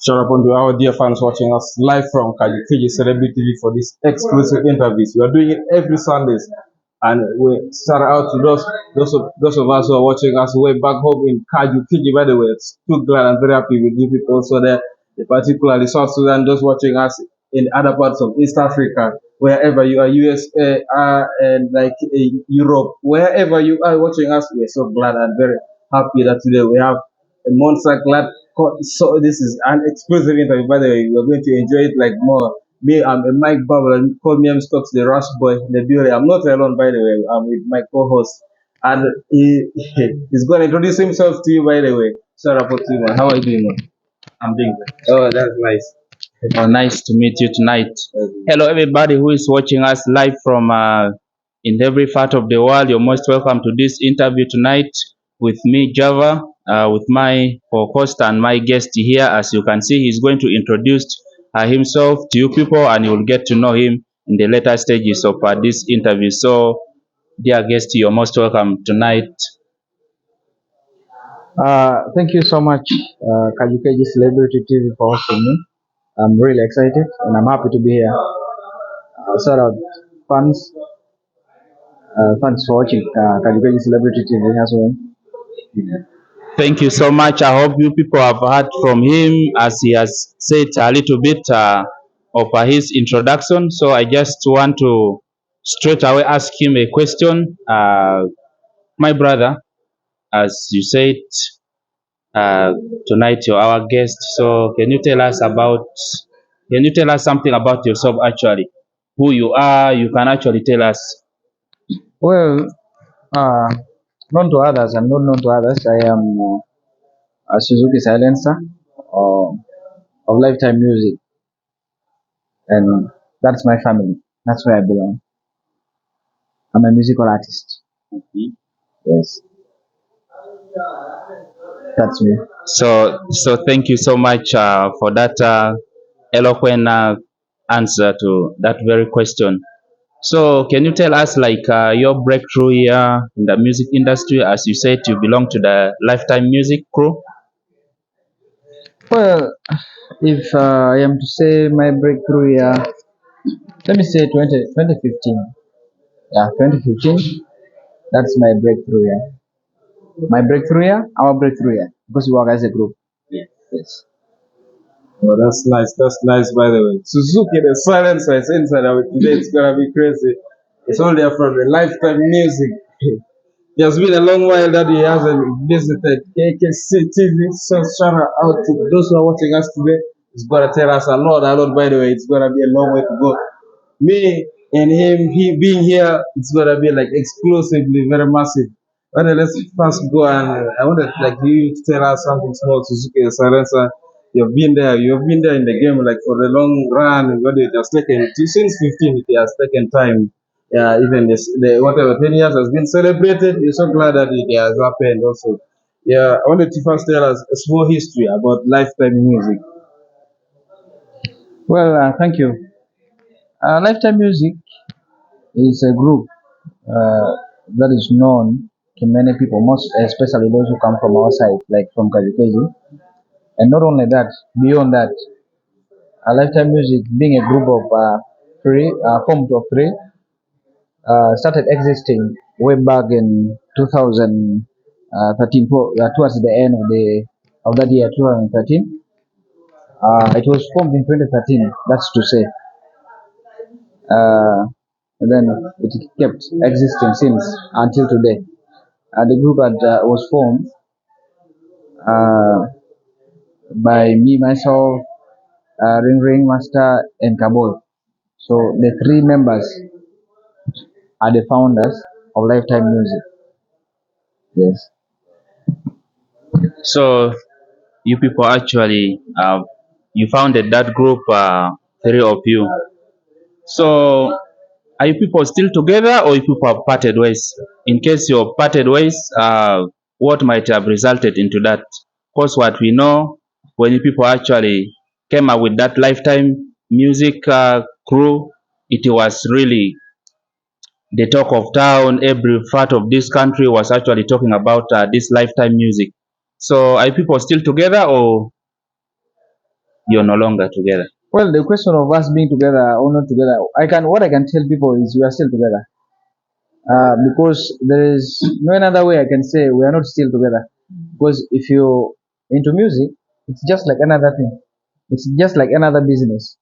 Shout out to our dear fans watching us live from Kajo-Keji Celebrity TV for this exclusive interviews. We are doing it every Sundays, and we shout out to those of us who are watching us way back home in Kajo-Keji. By the way, too glad and very happy with you people also there, particularly South Sudan, those watching us in other parts of East Africa, wherever you are, USA, and like Europe, wherever you are watching us, we're so glad and very happy that today we have a monster glad. So this is an exclusive interview. By the way, we're going to enjoy it like more. Me, I'm a Mike Bubble, and call me M Stocks, the Rush Boy, the beauty. I'm not alone, by the way. I'm with my co-host, and he's going to introduce himself to you. By the way, shout out to you, man. How are you doing, man? I'm doing good. Oh, that's nice. Oh, nice to meet you tonight. Hello, everybody who is watching us live from in every part of the world. You're most welcome to this interview tonight with me, Java, with my co-host and my guest here. As you can see, he's going to introduce himself to you people, and you will get to know him in the later stages of this interview. So, dear guest, you're most welcome tonight. Thank you so much, Kajo-Keji Celebrity TV, for hosting me. I'm really excited and I'm happy to be here. Shout out fans, thanks for watching Kajo-Keji Celebrity TV as well. Thank you so much. I hope you people have heard from him as he has said a little bit of his introduction. So I just want to straight away ask him a question. My brother, as you said, tonight you're our guest. So can you tell us something about yourself actually? Who you are, you can actually tell us. Well, known to others and not known to others, I am a Suzuki Silencer of Lyfetyme Music, and that's my family. That's where I belong. I'm a musical artist. Yes, that's me. So thank you so much for that eloquent answer to that very question. So can you tell us like your breakthrough here in the music industry? As you said, you belong to the Lyfetyme Music crew. Well, if I am to say my breakthrough year, let me say 2015. Yeah, 2015. That's my breakthrough year. My breakthrough year, our breakthrough year, because we work as a group. Yes. Oh, that's nice. That's nice, by the way. Suzuki the Silencer is inside of it today. It's gonna be crazy. It's all there from the Lyfetyme Music. It has been a long while that he hasn't visited KKC-TV. So shout out to those who are watching us today. It's gonna tell us a lot. By the way, it's gonna be a long way to go. Me and him, he being here, it's gonna be like exclusively very massive. But let's first go, and I wanted like you to tell us something small. Suzuki the Silencer. You've been there in the game like for the long run. But it has taken since 15. It has taken time. Yeah, even the whatever 10 years has been celebrated. We're so glad that it has happened also. Yeah, I wanted to first tell us a small history about Lyfetyme Music. Well, thank you. Lyfetyme Music is a group that is known to many people, most especially those who come from our side, like from Kajo-Keji. And not only that, beyond that, Lyfetyme Music, being a group of formed of three, started existing way back in 2013, towards the end of that year, 2013. It was formed in 2013. That's to say. And then it kept existing since until today. The group that was formed by me, myself, Ring Master, and Kabul. So the three members are the founders of Lyfetyme Music. Yes. So you people actually you founded that group, three of you. So are you people still together, or you people have parted ways? In case you're parted ways, what might have resulted into that? Because what we know, when you people actually came up with that Lyfetyme Music crew, it was really the talk of town. Every part of this country was actually talking about this Lyfetyme Music. So are you people still together, or? you're no longer together? Well, the question of us being together or not together, what I can tell people is we are still together. Because there is no another way I can say we are not still together. Because if you're into music, it's just like another thing. It's just like another business.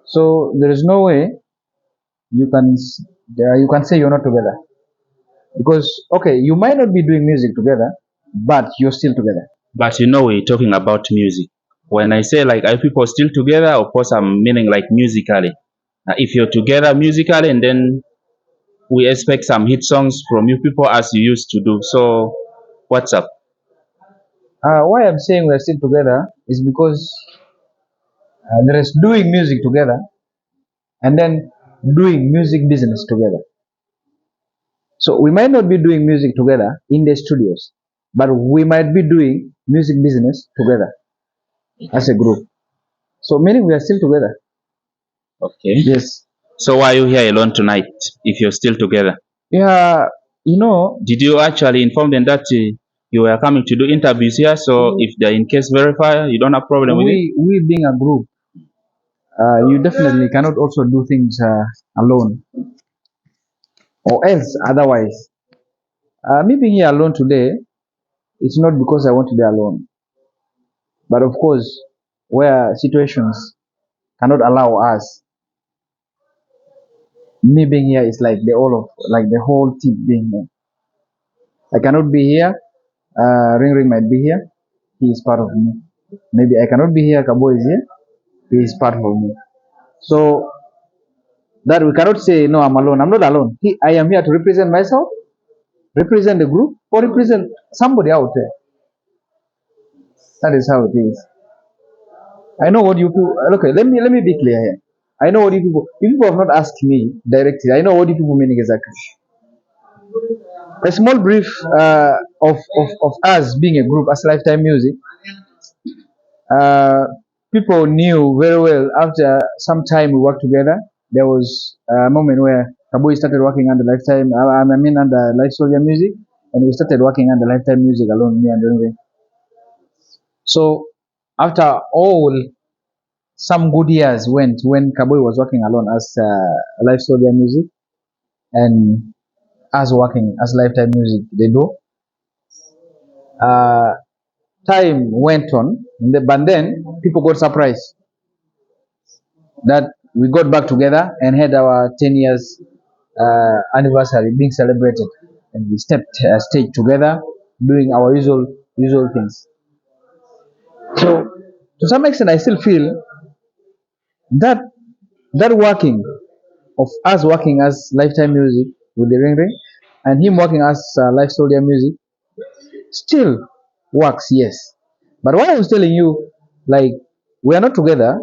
So there is no way you can say you're not together. Because okay, you might not be doing music together, but you're still together. But we're talking about music. When I say like, are people still together? Of course, I'm meaning like musically. If you're together musically, and then we expect some hit songs from you people as you used to do. So, what's up? Why I'm saying we're still together is because there is doing music together and then doing music business together. So we might not be doing music together in the studios, but we might be doing music business together as a group. So meaning we are still together. Okay. Yes. So, why are you here alone tonight if you're still together? Yeah, you know, Did you actually inform them that you were coming to do interviews here? So, if they're in case verify, you don't have problem with it? we being a group, you definitely cannot also do things alone or else otherwise. Me being here alone today, it's not because I want to be alone, but of course, where situations cannot allow us, me being here is like the whole team being here. I cannot be here. Ring Ring might be here. He is part of me. Maybe I cannot be here. Kabo is here. He is part of me. So that we cannot say no, I'm alone. I'm not alone. I am here to represent myself, represent the group, or represent somebody out there. That is how it is. I know what you people. Okay, let me be clear here. I know what you people. You people have not asked me directly. I know what you people meaning exactly. A small brief of us being a group as Lifetime Music. Uh, People knew very well after some time we worked together. There was a moment where Kabui started working under Lifetime, under Life Soldier Music, and we started working under Lifetime Music alone, me and Renwe. So after all, some good years went when Kabui was working alone as Life Soldier Music, and us working as Lifetime Music, they do. Uh, Time went on, but then people got surprised that we got back together and had our 10 years anniversary being celebrated, and we stepped stage together doing our usual things. So to some extent I still feel that working of us working as Lifetime Music with the Ring Ring and him working as Life Soldier Music still works, yes. But what I was telling you, like, we are not together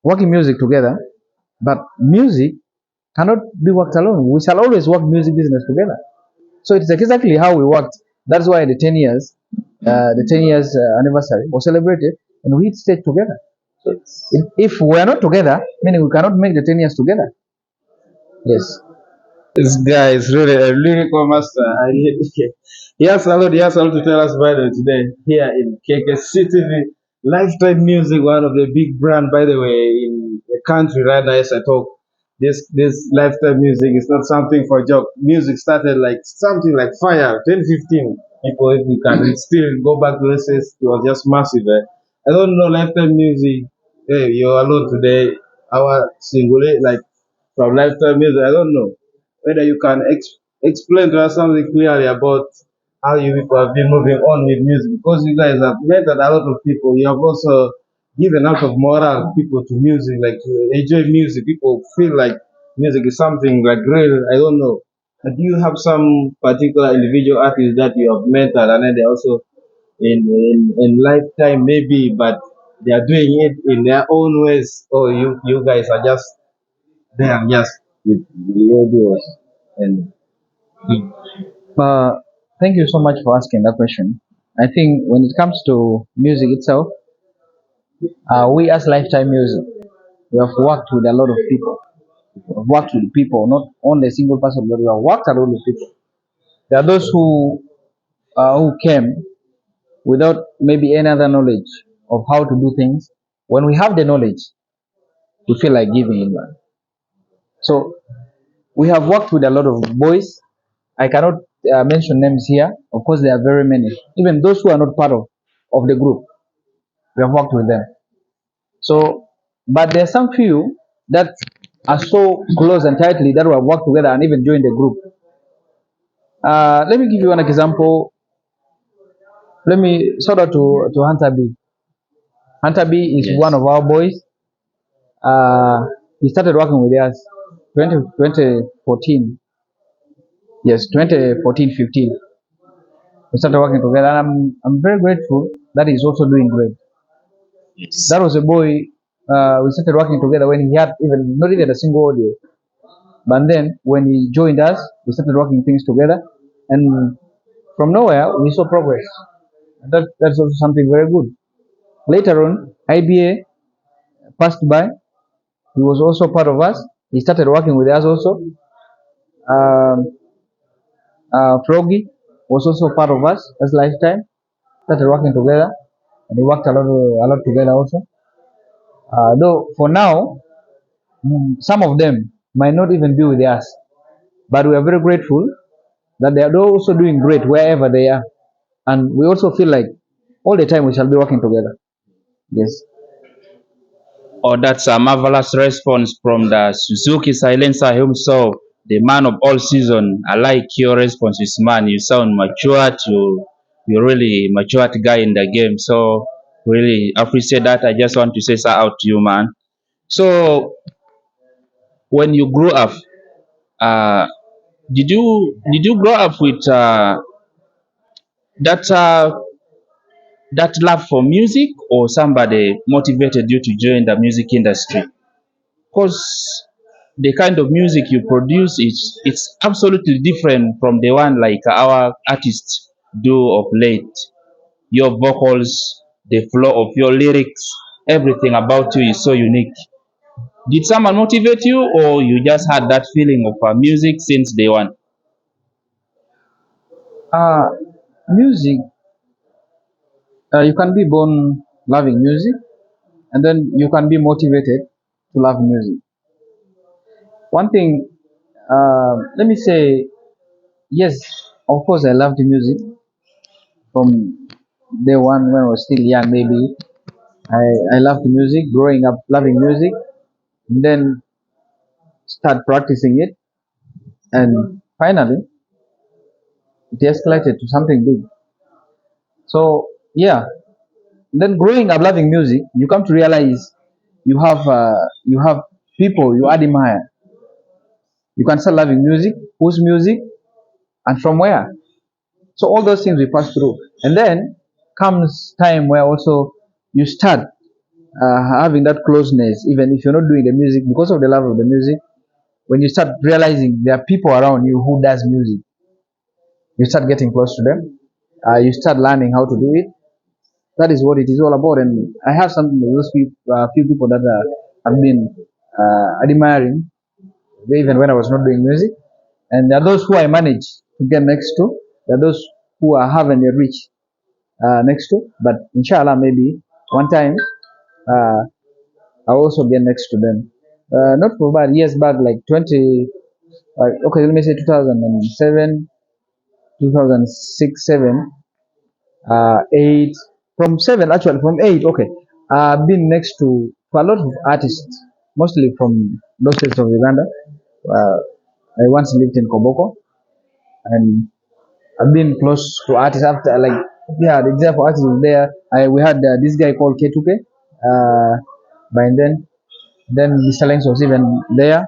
working music together, but music cannot be worked alone. We shall always work music business together. So it's exactly how we worked. That's why the 10 years anniversary was celebrated, and we stayed together. So if we are not together, meaning we cannot make the 10 years together. Yes. This guy is really a lyrical master. He has a lot to tell us by the way today here in KKC-TV. Lifetime Music, one of the big brand, by the way, in the country right now. As I talk, this Lifetime Music is not something for joke. Music started like something like fire, 2015. People, if you can still go back to this, it was just massive. I don't know Lifetime Music. Hey, you're alone today. Our single, like from Lifetime Music, I don't know whether you can explain to us something clearly about how you people have been moving on with music, because you guys have mentored a lot of people. You have also given out of moral people to music, like to enjoy music. People feel like music is something like real. I don't know. Do you have some particular individual artists that you have mentored, and then they also in lifetime maybe, but they are doing it in their own ways? Or you guys are just there, just with the audios and Uh, Thank you so much for asking that question. I think when it comes to music itself, we as Lifetime Music, we have worked with a lot of people. We have worked with people, not only a single person, but we have worked a lot with people. There are those who came without maybe any other knowledge of how to do things, when we have the knowledge, we feel like giving it, man. So we have worked with a lot of boys. I cannot mention names here. Of course, there are very many. Even those who are not part of the group, we have worked with them. So, but there are some few that are so close and tightly that we have worked together and even joined the group. Let me give you an example. Let me shout out to Hunter B. Hunter B is Yes. one of our boys. He started working with us 2014. Yes, 2014 15. We started working together, and I'm very grateful that he's also doing great. Yes. That was a boy. We started working together when he had even not even a single audio. But then when he joined us, we started working things together, and from nowhere we saw progress. That's also something very good. Later on, IBA passed by. He was also part of us. He started working with us also. Um, Froggy was also part of us as Lifetime. Started working together, and we worked a lot together also. Though for now, some of them might not even be with us, but we are very grateful that they are also doing great wherever they are, and we also feel like all the time we shall be working together. Yes. Oh, that's a marvelous response from the Suzuki Silencer himself, the man of all season. I like your responses, man. You sound matured. You're really matured guy in the game. So really appreciate that. I just want to say shout out to you, man. So when you grew up, uh, did you grow up with that that love for music, or somebody motivated you to join the music industry? Because the kind of music you produce is it's absolutely different from the one like our artists do of late. Your vocals, the flow of your lyrics, everything about you is so unique. Did someone motivate you, or you just had that feeling of music since day one? Uh, Music. You can be born loving music, and then you can be motivated to love music. One thing, let me say, yes, of course, I loved music from day one when I was still young. Maybe I loved music, growing up loving music, and then start practicing it, and finally it escalated to something big. So yeah, then growing up loving music, you come to realize you have people you admire. You can start loving music, whose music, and from where. So all those things we pass through, and then comes time where also you start having that closeness, even if you're not doing the music because of the love of the music. When you start realizing there are people around you who does music, you start getting close to them. You start learning how to do it. That is what it is all about. And I have some of those few people that I've been admiring even when I was not doing music. And there are those who I manage to get next to. There are those who I haven't yet reached next to. But inshallah, maybe one time uh, I'll also get next to them. Not for bad years back, like 20, okay, let me say 2007, 2006, 7, 8, from 7, actually, from 8, okay. I've been next to a lot of artists, mostly from those states of Uganda. Uh, I once lived in Koboko, and I've been close to artists after, like, yeah, the example artist was there. We had this guy called K2K. By then Mr. Lengs was even there.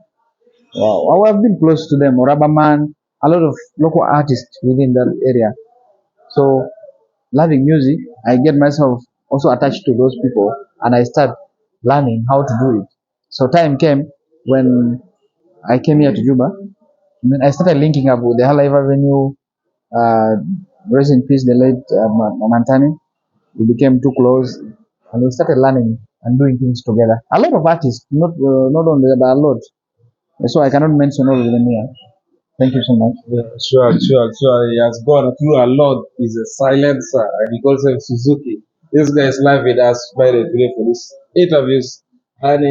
Wow, I've been close to them, Orabaman, a lot of local artists within that area. So, loving music, I get myself also attached to those people, and I start learning how to do it. So, time came when I came here to Juba, and then I started linking up with the High Life Avenue, uh, rest in peace, the late Mantani. We became too close, and we started learning and doing things together. A lot of artists, not only that, but a lot. So I cannot mention all of them here. Thank you so much. Yeah, sure. He has gone through a lot. He's a silencer, and he calls him Suzuki. This guy is live with us by the today for this interviews, and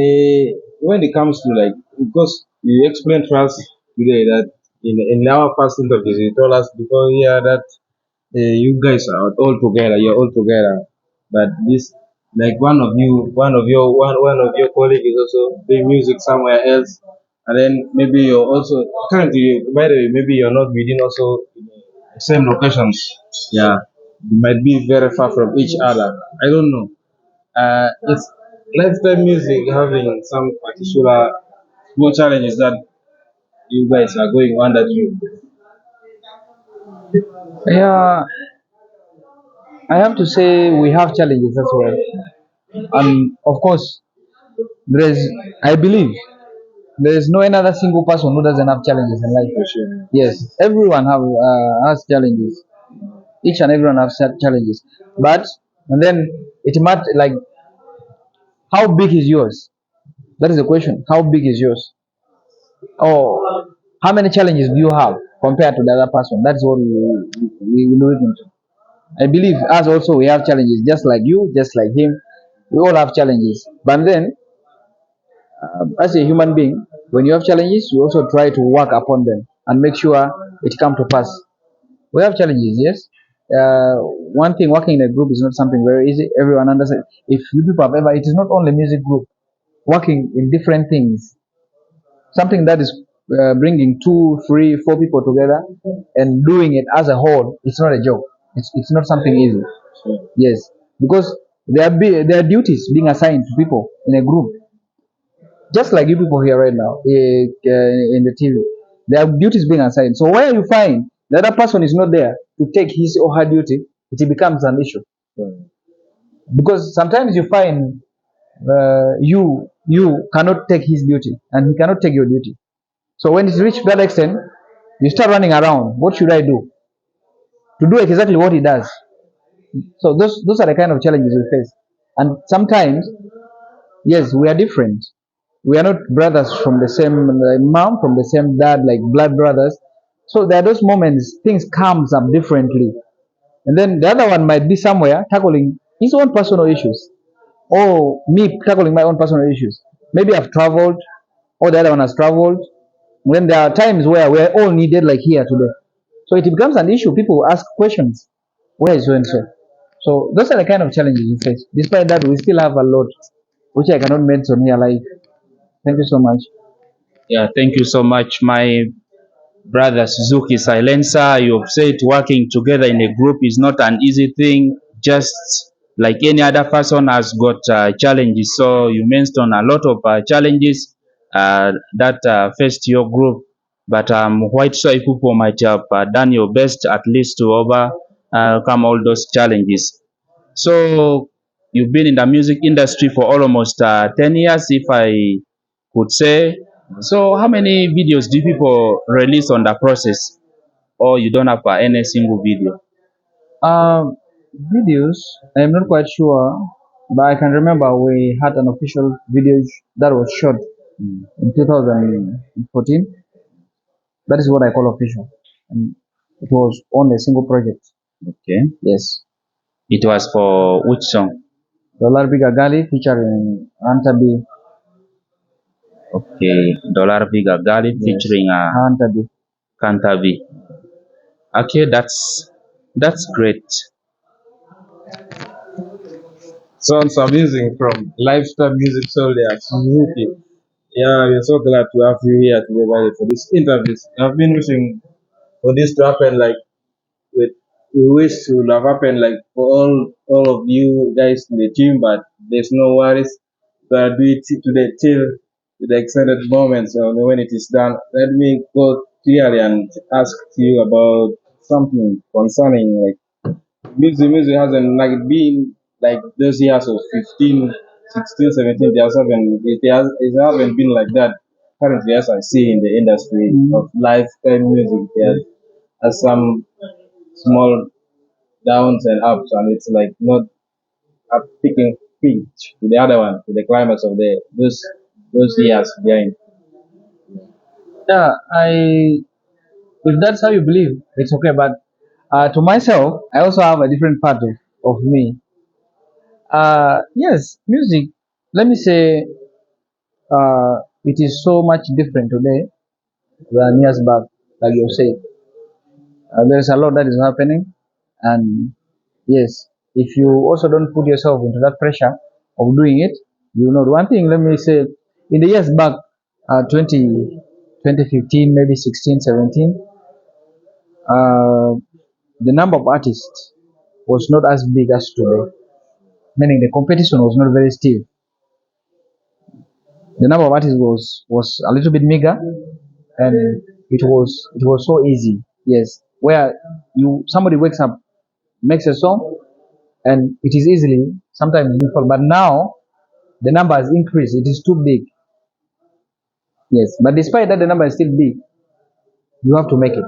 when it comes to like, because you explained to us today that in our past interviews you told us before here that you guys are all together, you're all together, but this, like one of your colleague is also doing music somewhere else, and then maybe you're also currently, by the way, maybe you're not within also same locations. Yeah, you might be very far from each other. I don't know. It's lifetime music having some particular small challenges that you guys are going on that you. Yeah, I have to say we have challenges as well, and of course, there is. I believe there is no another single person who doesn't have challenges in life. For sure. Yes, everyone has challenges. Each and everyone has challenges, but and then it matters like how big is yours. That is the question. How big is yours? Or how many challenges do you have compared to the other person? That's what we look into. I believe us also we have challenges, just like you, just like him. We all have challenges. But then, as a human being, when you have challenges, you also try to work upon them and make sure it come to pass. We have challenges, yes. One thing, working in a group is not something very easy. Everyone understands. If you people have ever, it is not only music group. Working in different things, something that is bringing two, three, four people together and doing it as a whole, it's not a joke. It's not something easy. Yes, because there are duties being assigned to people in a group, just like you people here right now in the TV. There are duties being assigned. So where you find the other person is not there to take his or her duty, it becomes an issue. Because sometimes you find you cannot take his duty and he cannot take your duty. So when it's reached that extent, you start running around. What should I do to do exactly what he does? So those are the kind of challenges we face. And sometimes, yes, we are different. We are not brothers from the same mom, from the same dad, like blood brothers. So there are those moments things comes up differently, and then the other one might be somewhere tackling his own personal issues, or me tackling my own personal issues. Maybe I've traveled, or the other one has traveled. When there are times where we're all needed, like here today, so it becomes an issue. People ask questions, where is so and so? So those are the kind of challenges we face. Despite that, we still have a lot, which I cannot mention here. Like, thank you so much. Yeah, thank you so much, my brother Suzuki Silencer. You've said working together in a group is not an easy thing, just like any other person has got challenges. So you mentioned a lot of challenges that faced your group, but I'm quite sure people might have done your best at least to overcome all those challenges. So you've been in the music industry for almost 10 years, if I could say. So how many videos do people release on the process? Or you don't have any single video? Um, Videos, I'm not quite sure, but I can remember we had an official video that was shot Mm. in 2014. That is what I call official, and it was on a single project. Okay. Yes, It was for which song? Dollar Bigger Gali featuring Hunter B. Okay. Dollar Bigger Gali Yes, featuring Hunter B. Kantavi. Okay, that's great. Sounds amazing from Lifetime Music Soldier Suzuki. Yeah, we're so glad to have you here today, buddy, for this interviews. I've been wishing for this to happen, like with we wish to have happened like for all of you guys in the team, but there's no worries. But do it today till the extended moment. So when it is done, let me go clearly and ask you about something concerning like music hasn't like been like those years of 15, 16, 17. It hasn't been like that currently as I see in the industry of lifetime music. There's some small downs and ups, and it's like not up picking pitch to the other one, to the climax of the those years behind. Yeah, if that's how you believe, it's okay. But to myself, I also have a different part of me. Yes, music. let me say, it is so much different today than years back, like you said. There's a lot that is happening, and yes, if you also don't put yourself into that pressure of doing it, you know. One thing, let me say, in the years back, 2015, maybe 16, 17, uh, the number of artists was not as big as today, meaning the competition was not very stiff. The number of artists was a little bit meager, and it was so easy. Yes, where you somebody wakes up, makes a song, and it is easily sometimes difficult. But now the number has increased. It is too big. Yes, but despite that, the number is still big. You have to make it.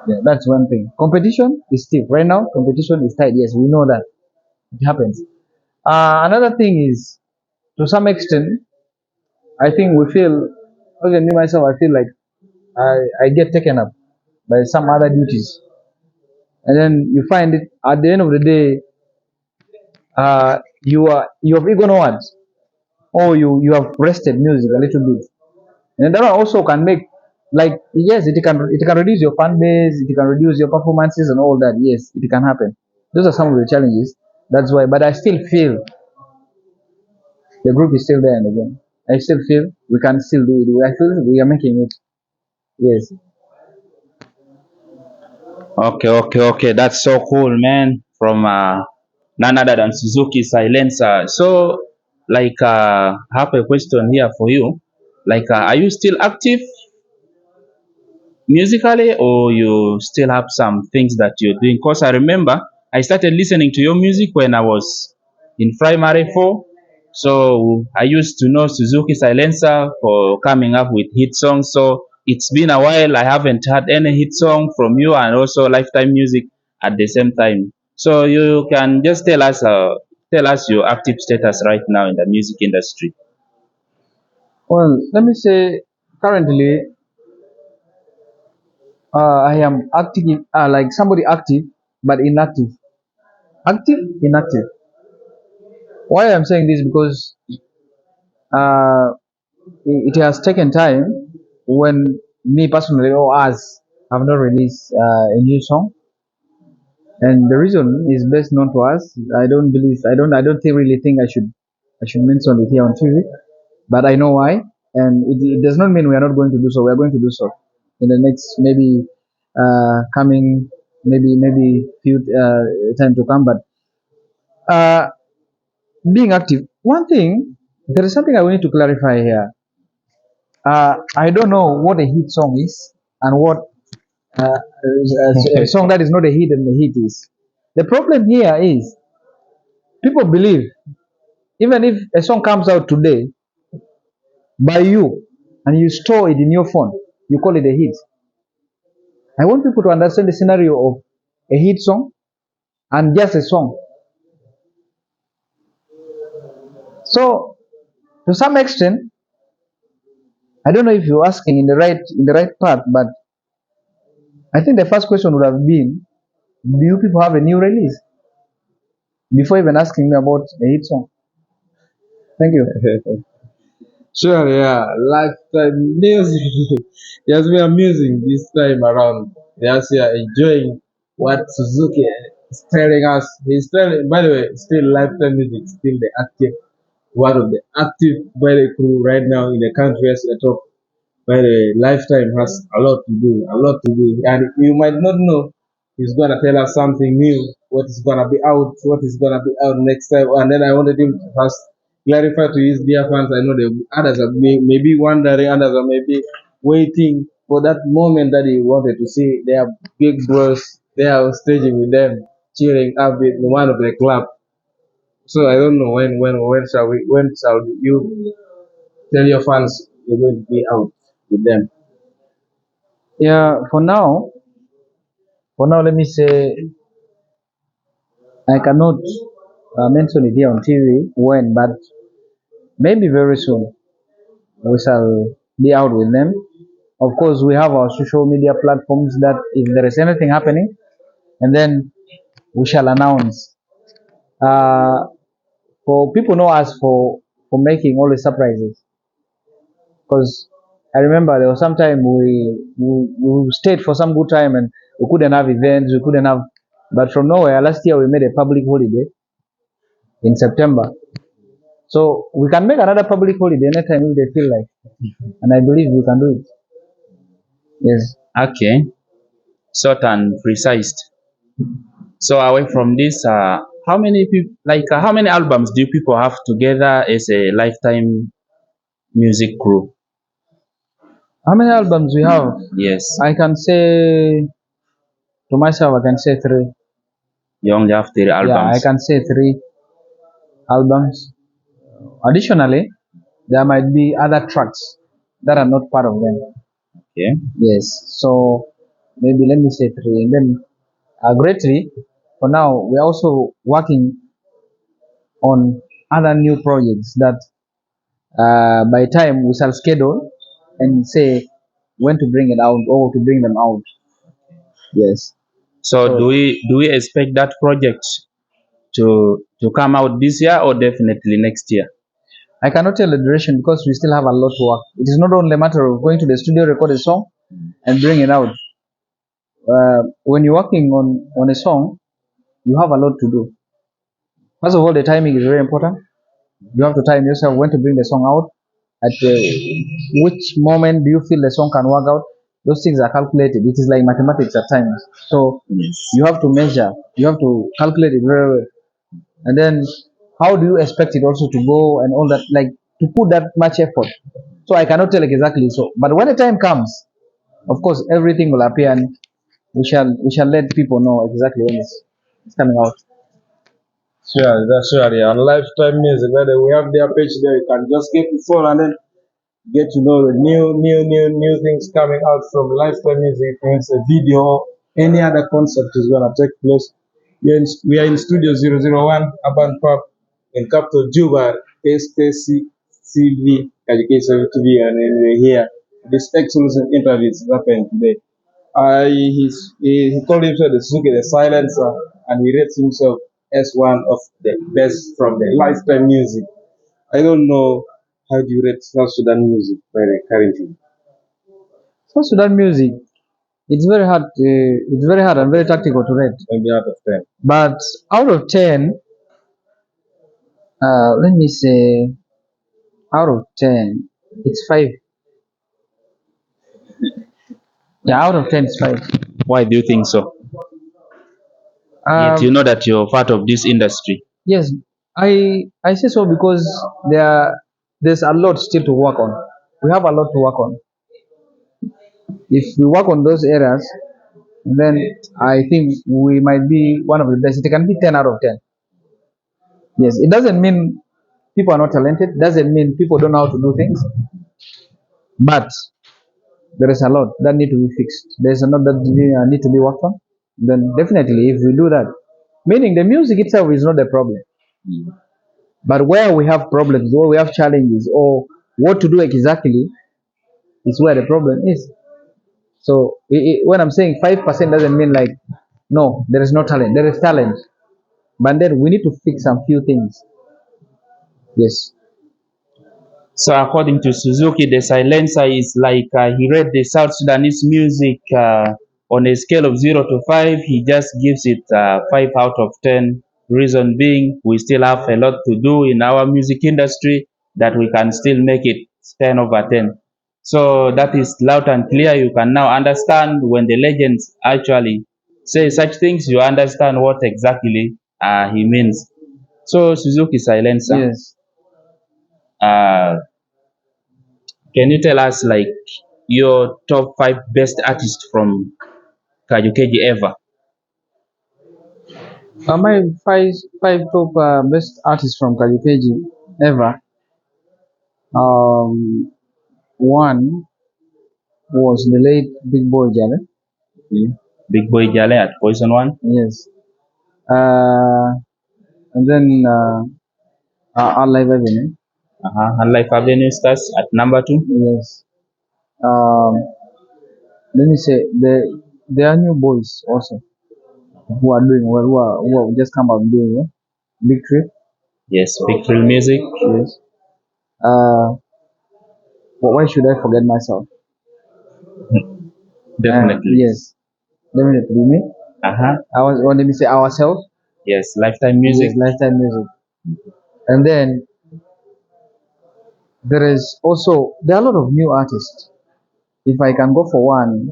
Yeah, that's one thing. Competition is stiff. Right now, competition is tight. Yes, we know that it happens. Another thing is, to some extent, I think we feel, okay, me myself, I feel like I get taken up by some other duties, and then you find it at the end of the day, you have ignored, or you have rested music a little bit, and that one also can make, like, yes, it can reduce your fan base, it can reduce your performances and all that. Yes, it can happen. Those are some of the challenges. That's why, but I still feel the group is still there, and again, I still feel we can still do it. I feel we are making it. Yes. Okay. That's so cool, man. From none other than Suzuki Silencer. So, like, I have a question here for you. Like, are you still active musically, or you still have some things that you're doing? Because I remember I started listening to your music when I was in primary four. So I used to know Suzuki Silencer for coming up with hit songs. So it's been a while. I haven't had any hit song from you, and also Lifetime music at the same time. So you can just tell us your active status right now in the music industry. Well, let me say, currently, I am active, like somebody active, but inactive. Active, inactive. Why I'm saying this, because uh, it has taken time when me personally, or us, have not released a new song, and the reason is best known to us. I don't really think I should mention it here on TV, but I know why, and it does not mean we are not going to do so. We are going to do so in the next, maybe coming, maybe few time to come. But uh, being active, one thing, there is something I need to clarify here. I don't know what a hit song is, and what a song that is not a hit and the hit is. The problem here is, people believe, even if a song comes out today by you and you store it in your phone, you call it a hit. I want people to understand the scenario of a hit song and just a song. So, to some extent, I don't know if you're asking in the right part, but I think the first question would have been, do you people have a new release, before even asking me about a hit song? Thank you. Sure, yeah. Lifetime music. Yes, we are amusing this time around. Yes, we are enjoying what Suzuki is telling us. He's telling, by the way, still Lifetime music, still the active, one of the active very crew right now in the country as we talk. By the way, Lifetime has a lot to do. And you might not know, he's gonna tell us something new, what is gonna be out, what is gonna be out next time. And then I wanted him to first clarify to his dear fans. I know the others are maybe wondering, others are maybe waiting for that moment that he wanted to see their big bros there on staging with them, cheering up in one of the club. So I don't know when shall you tell your fans you're going to be out with them? Yeah, for now, let me say, I cannot mention it here on TV when, but maybe very soon we shall be out with them. Of course, we have our social media platforms that if there is anything happening, and then we shall announce. Uh, for people know us for making all the surprises. Because I remember there was some time we stayed for some good time and we couldn't have events, we couldn't have. But from nowhere, last year we made a public holiday in September. So we can make another public holiday anytime if they feel like, and I believe we can do it. Yes. Okay, short and precise. So away from this, how many people, how many albums do people have together as a Lifetime music group? How many albums we have? Yes, I can say to myself, I can say three. you only have 3 Yeah, I albums. can say three albums. Additionally, there might be other tracks that are not part of them. Okay. Yes. So maybe let me say three, and then greatly for now we're also working on other new projects that by time we shall schedule and say when to bring it out or to bring them out. Yes. So So do we expect that project to come out this year or definitely next year? I cannot tell the duration because we still have a lot to work. It is not only a matter of going to the studio, record a song, and bring it out. When you're working on a song, you have a lot to do. First of all, the timing is very important. You have to time yourself when to bring the song out. At which moment do you feel the song can work out? Those things are calculated. It is like mathematics at times. So Yes. you have to measure. You have to calculate it very well. And then how do you expect it also to go and all that? Like to put that much effort. So I cannot tell exactly. So, but when the time comes, of course, everything will appear and we shall let people know exactly when it's coming out. Sure, that's sure. Yeah. On Lifetime Music, whether we have their page there, you can just get the phone and then get to know the new things coming out from Lifetime Music. If it's a video, any other concept is gonna take place. We are in Studio 001, Urban Pub in Capital Juba, KKC-TV, Kajo-Keji, and then we're here. This exclusive interview is happening today. He called himself the Suzuki the Silencer, and he rates himself as one of the best from the Lifetime Music. I don't know how do you rate South Sudan music currently. So Sudan music, it's very hard. It's very hard and very tactical to rate. Maybe out of 10. But out of 10, let me say out of 10, it's 5. Yeah, out of 10, it's 5. Why do you think so? Yet you Um, know that you're part of this industry. yes, I say so because there's a lot still to work on. We have a lot to work on. If we work on those areas, then I think we might be one of the best. It can be 10 out of 10. Yes, it doesn't mean people are not talented. Doesn't mean people don't know how to do things. But there is a lot that need to be fixed. There's a lot that need to be worked on. Then definitely, if we do that, meaning the music itself is not the problem, but where we have problems, or we have challenges, or what to do exactly is where the problem is. So when I'm saying 5% doesn't mean like no, there is no talent. There is talent, but then we need to fix some few things. Yes. So according to Suzuki, the silencer is like he read the South Sudanese music on a scale of 0 to 5. He just gives it 5 out of 10. Reason being, we still have a lot to do in our music industry that we can still make it 10 over 10. So that is loud and clear. You can now understand when the legends actually say such things, you understand what exactly he means. So Suzuki Silencer. Yes. Uh, can you tell us like your top 5 best artists from Kajo-Keji ever? My five top best artists from Kajo-Keji ever. One was the late Big Boy Jale. Big Boy Jale at Poison One. Yes. And then Live Avenue. And Life Avenue Stars at number 2. Yes. Um, Let me say there are new boys also who are doing well, who are just come out doing well. Big Trip. Yes, big thrill music. Yes. Uh, why should I forget myself? Definitely. Yes, definitely me. Uh-huh. I was. Let me say ourselves. Yes, Lifetime music. Yes, lifetime music. And then there are a lot of new artists. If I can go for one,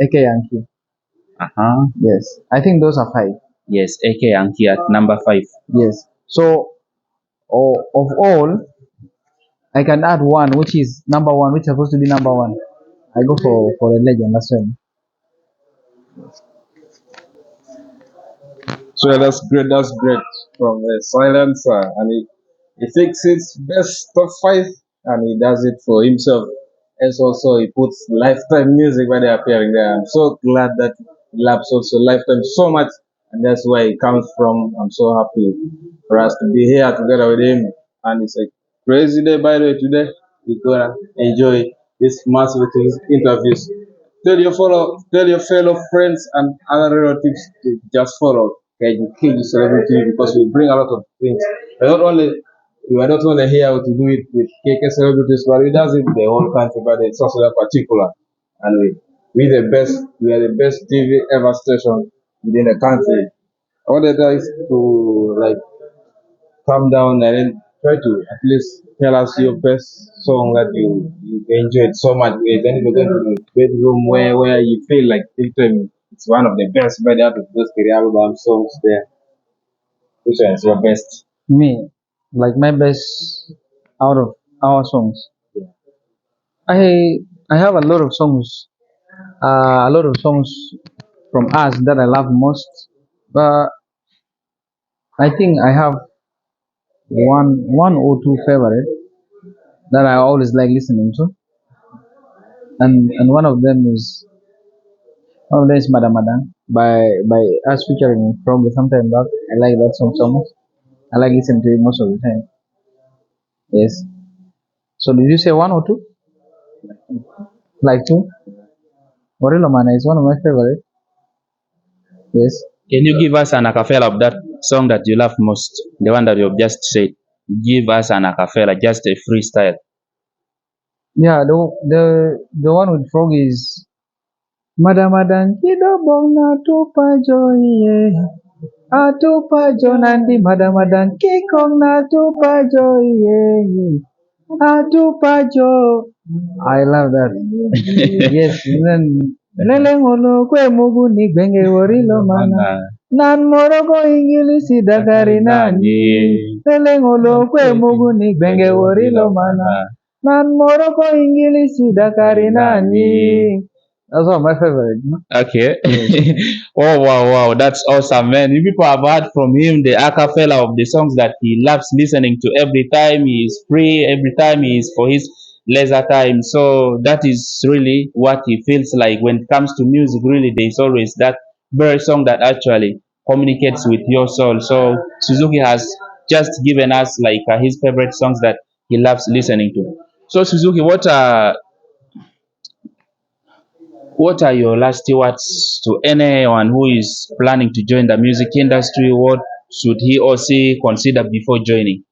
AK Yankee. Uh-huh. Yes, I think those are five. Yes, AK Yankee at number 5. Yes. So, of all, I can add one, which is number one, which is supposed to be number one. I go for a legend. That's one. So that's great. That's great from the Silencer, and he takes its best top five, and he does it for himself. And also he puts Lifetime music when they're appearing there. I'm so glad that he loves also Lifetime so much, and that's where he comes from. I'm so happy for us to be here together with him, and it's a crazy day by the way today. We're gonna enjoy this massive interviews. Tell your fellow friends and other relatives to just follow Kajo-Keji Celebrity because we bring a lot of things. We are not only here to do it with KK celebrities, but we does it in the whole country, but it's also in particular. And we are the best TV ever station within the country. All that is to like calm down and then try to at least tell us your best song that you enjoyed so much with. Then you go to the bedroom where you feel like it's one of the best by the out of those three album songs there. Which one is your best? Me, like my best out of our songs. I I have a lot of songs, a lot of songs from us that I love most. But I think I have one or two favorite that I always like listening to, and one of them is Madam Madam by us featuring Frog sometime back. I like that song so much. I like listening to it most of the time. Yes. So did you say one or two? Like two? Morello Mana is one of my favorite. Yes. Can you give us an acapella of that song that you love most? The one that you've just said. Give us an acapella, just a freestyle. Yeah, the one with Frog is Madamadan Kidobong na tupajo ye atupajo nandi Madamadan kikong na tupajo ye atupajo. I love that. Yes, and then Lelengolo kwe mugu ni gbenge worilo mana nan morogo ingilisi dakari nani Lelengolo kwe mugu ni gbenge worilo mana nan morogo ingilisi dakari nani. That's one of my favorite. Okay. Oh wow, that's awesome, man. You people have heard from him the acapella of the songs that he loves listening to every time he is free, every time he is for his leisure time. So that is really what he feels like when it comes to music. Really, there is always that very song that actually communicates with your soul. So Suzuki has just given us like his favorite songs that he loves listening to. So Suzuki, what are your last words to anyone who is planning to join the music industry? What should he or she consider before joining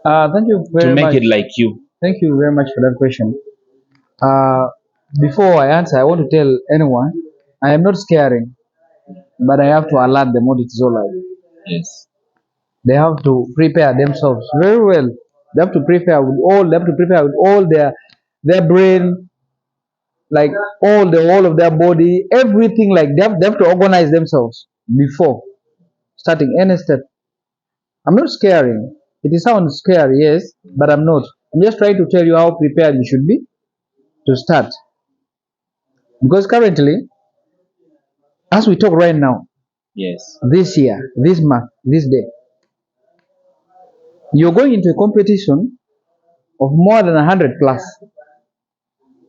Thank you to very make much. it like you? Thank you very much for that question. Uh, Before I answer, I want to tell anyone I am not scaring, but I have to alert them what it is all like. Yes. They have to prepare themselves very well. They have to prepare with all their brain, like all the whole of their body, everything. Like they have to organize themselves before starting any step. I'm not scaring. It sounds scary, yes, but I'm not. I'm just trying to tell you how prepared you should be to start. Because currently, as we talk right now, Yes. this year, this month, this day, you're going into a competition of more than 100 plus.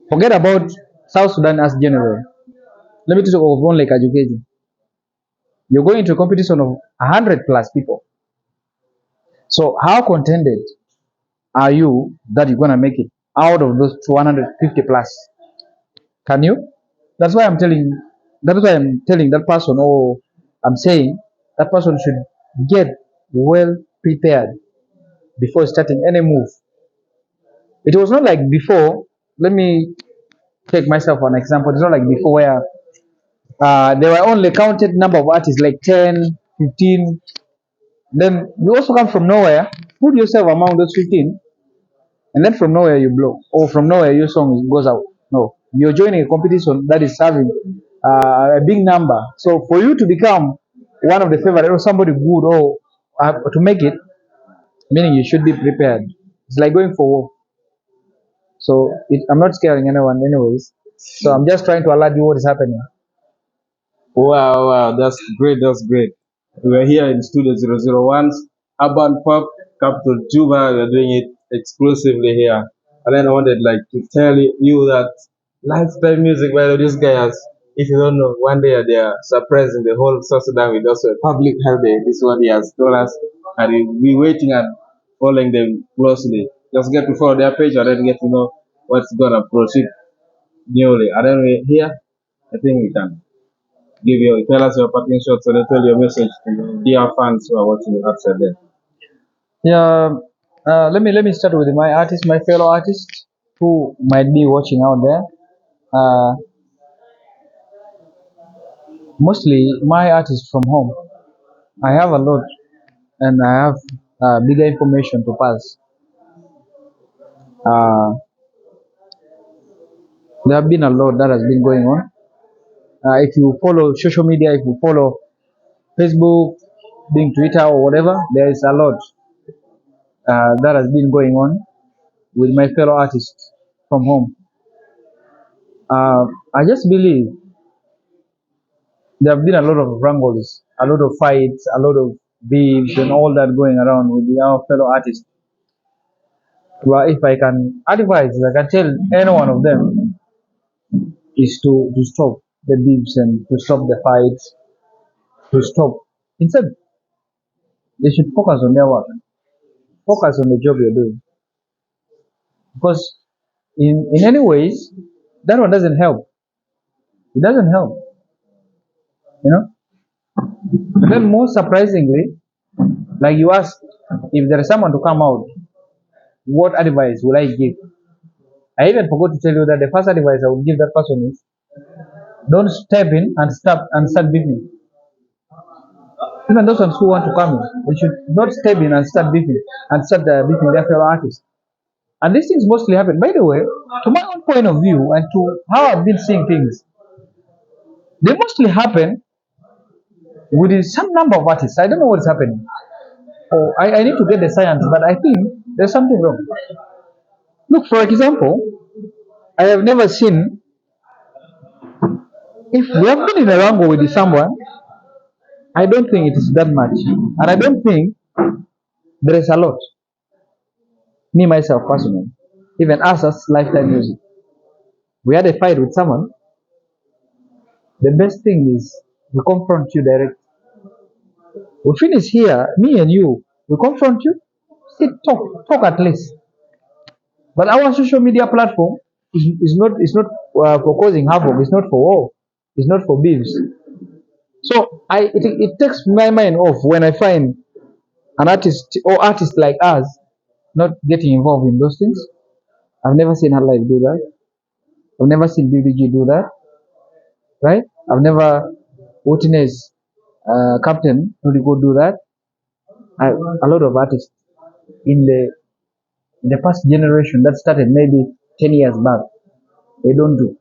Forget about South Sudan as general. Let me talk of one like Kajo-Keji. You're going into a competition of 100 plus people. So how contented are you that you're gonna make it out of those 250 plus? Can you? That's why I'm telling. That's why I'm telling that person. Or I'm saying that person should get well prepared before starting any move. It was not like before. Let me take myself for an example. It's not like before where there were only counted number of artists like 10, 15. Then you also come from nowhere, put yourself among those 15, and then from nowhere you blow, or from nowhere your song goes out. No, you're joining a competition that is having a big number. So for you to become one of the favorite or somebody good or to make it, meaning you should be prepared. It's like going for war. So I'm not scaring anyone, anyways. So I'm just trying to alert you what is happening. Wow, wow, that's great, that's great. We're here in Studio 001's Urban Pop, Capital Juba. We're doing it exclusively here. And then I wanted like to tell you that lifetime music, by the way, these guys, if you don't know, one day they are surprising the whole South Sudan with also a public holiday. This is what he has told us. And we're waiting and following them closely. Just get to follow their page and then get to know what's gonna proceed newly. And then we're here, I think we can give you tell us your parting shots and then tell your message to your dear fans who are watching you outside there. Yeah, let me start with my artist, my fellow artists who might be watching out there. Uh, Mostly my artists from home. I have a lot, and I have bigger information to pass. Uh, there have been a lot that has been going on. If you follow social media, if you follow Facebook, being Twitter or whatever, there is a lot that has been going on with my fellow artists from home. I just believe there have been a lot of wrangles, a lot of fights, a lot of beefs, and all that going around with our fellow artists. Well, if I can advise, I can tell any one of them is to stop the beefs and to stop the fights, to stop. Instead, they should focus on their work, focus on the job you're doing. Because in any ways, that one doesn't help. It doesn't help, you know. Then, most surprisingly, like you asked, if there is someone to come out, what advice will I give? I even forgot to tell you that the first advice I would give that person is don't step in and start beefing. Even those ones who want to come in, they should not step in and start beefing beefing their fellow artists. And these things mostly happen. By the way, to my own point of view and to how I've been seeing things, they mostly happen with some number of artists. I don't know what's happening. Oh, I need to get the science, but I think there's something wrong. Look, for example, I have never seen, if we have been in a wrangle with someone, I don't think it is that much. And I don't think there is a lot. Me, myself, personally, even us as Lifetime Music, we had a fight with someone. The best thing is we confront you direct. We finish here, me and you, we confront you, sit, talk at least. But our social media platform is not for causing havoc. It's not for war. It's not for beefs. So it takes my mind off when I find an artist or artists like us not getting involved in those things. I've never seen her life do that. I've never seen BBG do that. Right? I've never witnessed Captain Nuriko do that. A lot of artists in the past generation that started maybe 10 years back, they don't do.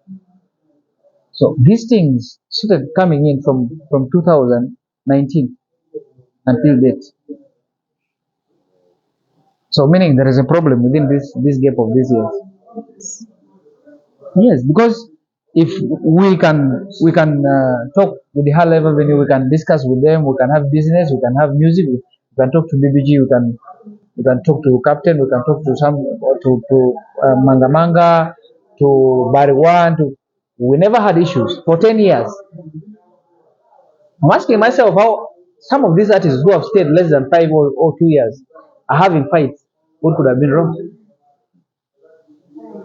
So these things started coming in from 2019 until date. So meaning there is a problem within this gap of these years. Yes, because if we can talk with the high level venue, we can discuss with them, we can have business, we can have music, we can talk to BBG, we can talk to Captain, we can talk to some to Manga Manga, to Barry One, we never had issues for 10 years. I'm asking myself how some of these artists who have stayed less than 5 or 2 years are having fights. What could have been wrong?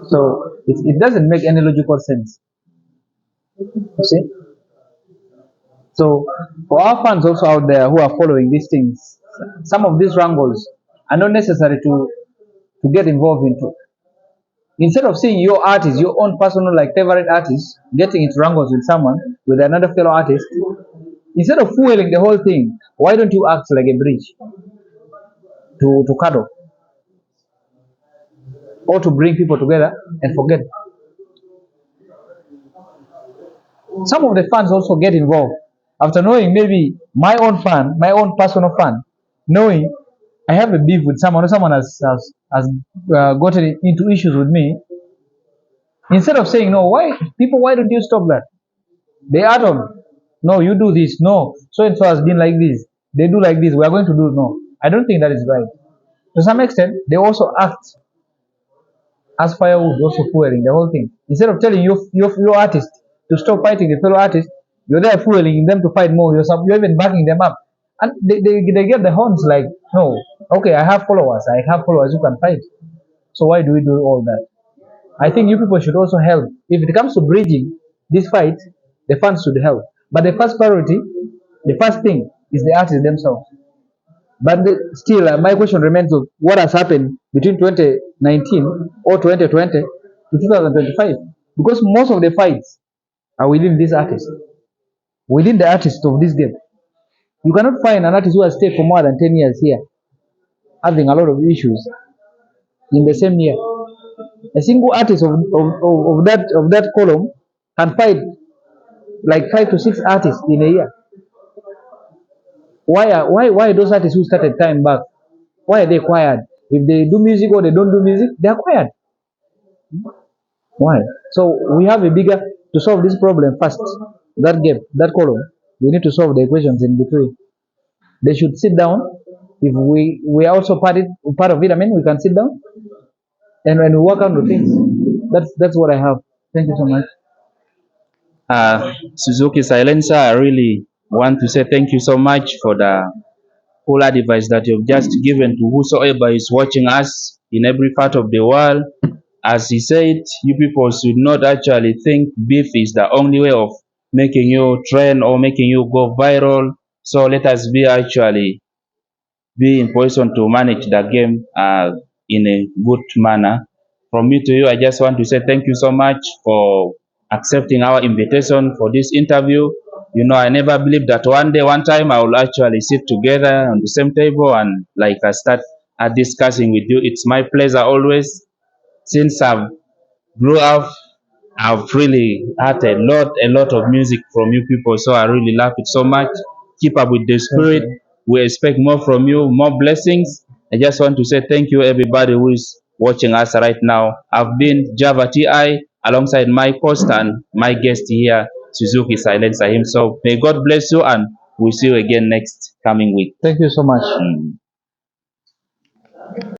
So it doesn't make any logical sense. You see? So for our fans also out there who are following these things, some of these wrangles are not necessary to get involved into. Instead of seeing your artist, your own personal like favorite artist, getting into wrangles with someone, with another fellow artist, instead of fueling the whole thing, why don't you act like a bridge to cuddle or to bring people together and forget? Some of the fans also get involved after knowing maybe my own fan, my own personal fan, knowing I have a beef with someone, or someone has gotten into issues with me. Instead of saying no, why don't you stop that? They add on, no, you do this, no, so and so has been like this, they do like this, we are going to do no. I don't think that is right. To some extent, they also act as firewood, also fueling the whole thing. Instead of telling your artist to stop fighting the fellow artist, you're there fueling them to fight more. You're even backing them up. And they get the horns like, no, okay, I have followers who can fight. So why do we do all that? I think you people should also help. If it comes to bridging this fight, the fans should help. But the first priority, the first thing is the artists themselves. But still, my question remains of what has happened between 2019 or 2020 to 2025. Because most of the fights are within this artist, within the artist of this game. You cannot find an artist who has stayed for more than 10 years here, having a lot of issues in the same year. A single artist of that column can fight like 5 to 6 artists in a year. Why those artists who started time back, why are they quiet? If they do music or they don't do music, they are quiet. Why? So we have a bigger to solve this problem first. That gap, that column, we need to solve the equations in between. They should sit down. If we are also part of it, I mean, we can sit down and we work on the things. That's what I have. Thank you so much. Suzuki Silencer, I really want to say thank you so much for the whole advice that you've just given to whosoever is watching us in every part of the world. As he said, you people should not actually think beef is the only way of making you trend or making you go viral. So let us be in position to manage the game in a good manner. From me to you, I just want to say thank you so much for accepting our invitation for this interview. You know, I never believed that one time I will actually sit together on the same table and like I start discussing with you. It's my pleasure always. Since I've grew up, I've really had a lot of music from you people. So I really love it so much. Keep up with the spirit. We expect more from you, more blessings. I just want to say thank you, everybody who is watching us right now. I've been Java TI alongside my host and my guest here, Suzuki Silencer himself. May God bless you and we'll see you again next coming week. Thank you so much.